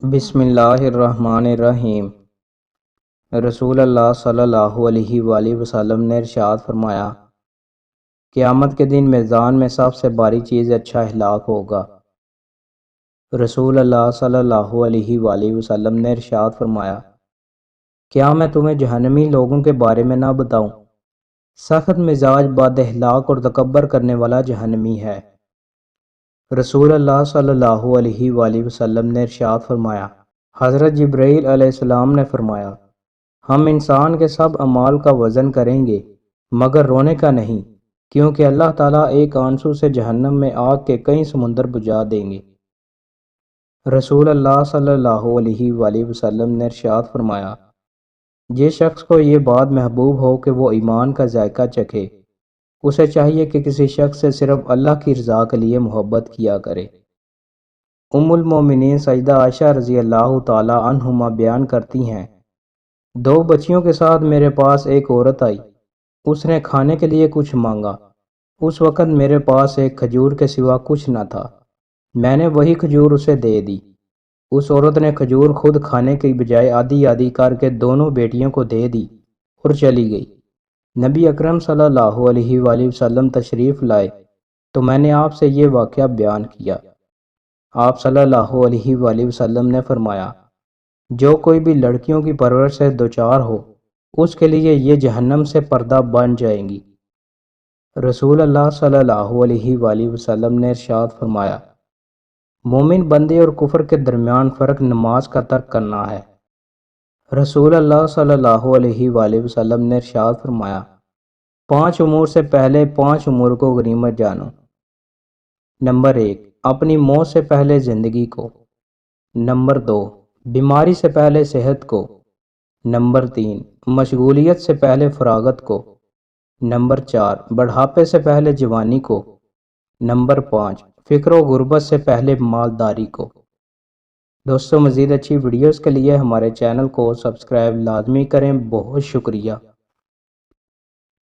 بسم اللہ الرحمن الرحیم۔ رسول اللہ صلی اللہ علیہ وآلہ وسلم نے ارشاد فرمایا، قیامت کے دن میزان میں سب سے باری چیز اچھا اخلاق ہوگا۔ رسول اللہ صلی اللہ علیہ وآلہ وسلم نے ارشاد فرمایا، کیا میں تمہیں جہنمی لوگوں کے بارے میں نہ بتاؤں؟ سخت مزاج، بد اخلاق اور تکبر کرنے والا جہنمی ہے۔ رسول اللہ صلی اللہ علیہ وآلہ وسلم نے ارشاد فرمایا، حضرت جبرائیل علیہ السلام نے فرمایا، ہم انسان کے سب اعمال کا وزن کریں گے مگر رونے کا نہیں، کیونکہ اللہ تعالیٰ ایک آنسو سے جہنم میں آگ کے کئی سمندر بجھا دیں گے۔ رسول اللہ صلی اللہ علیہ وآلہ وسلم نے ارشاد فرمایا، جس شخص کو یہ بات محبوب ہو کہ وہ ایمان کا ذائقہ چکھے، اسے چاہیے کہ کسی شخص سے صرف اللہ کی رضا کے لیے محبت کیا کرے۔ ام المومنین سیدہ عائشہ رضی اللہ تعالی عنہما بیان کرتی ہیں، 2 بچیوں کے ساتھ میرے پاس ایک عورت آئی، اس نے کھانے کے لیے کچھ مانگا۔ اس وقت میرے پاس ایک کھجور کے سوا کچھ نہ تھا، میں نے وہی کھجور اسے دے دی۔ اس عورت نے کھجور خود کھانے کی بجائے آدھی آدھی کر کے دونوں بیٹیوں کو دے دی اور چلی گئی۔ نبی اکرم صلی اللہ علیہ وآلہ وسلم تشریف لائے تو میں نے آپ سے یہ واقعہ بیان کیا۔ آپ صلی اللہ علیہ وآلہ وسلم نے فرمایا، جو کوئی بھی لڑکیوں کی پرورش سے دوچار ہو، اس کے لیے یہ جہنم سے پردہ بن جائیں گی۔ رسول اللہ صلی اللہ علیہ وآلہ وسلم نے ارشاد فرمایا، مومن بندے اور کفر کے درمیان فرق نماز کا ترک کرنا ہے۔ رسول اللہ صلی اللہ علیہ وآلہ وسلم نے ارشاد فرمایا، 5 امور سے پہلے 5 امور کو غنیمت جانو۔ نمبر 1، اپنی موت سے پہلے زندگی کو۔ نمبر 2، بیماری سے پہلے صحت کو۔ نمبر 3، مشغولیت سے پہلے فراغت کو۔ نمبر 4، بڑھاپے سے پہلے جوانی کو۔ نمبر 5، فقر و غربت سے پہلے مالداری کو۔ دوستو، مزید اچھی ویڈیوز کے لیے ہمارے چینل کو سبسکرائب لازمی کریں۔ بہت شکریہ۔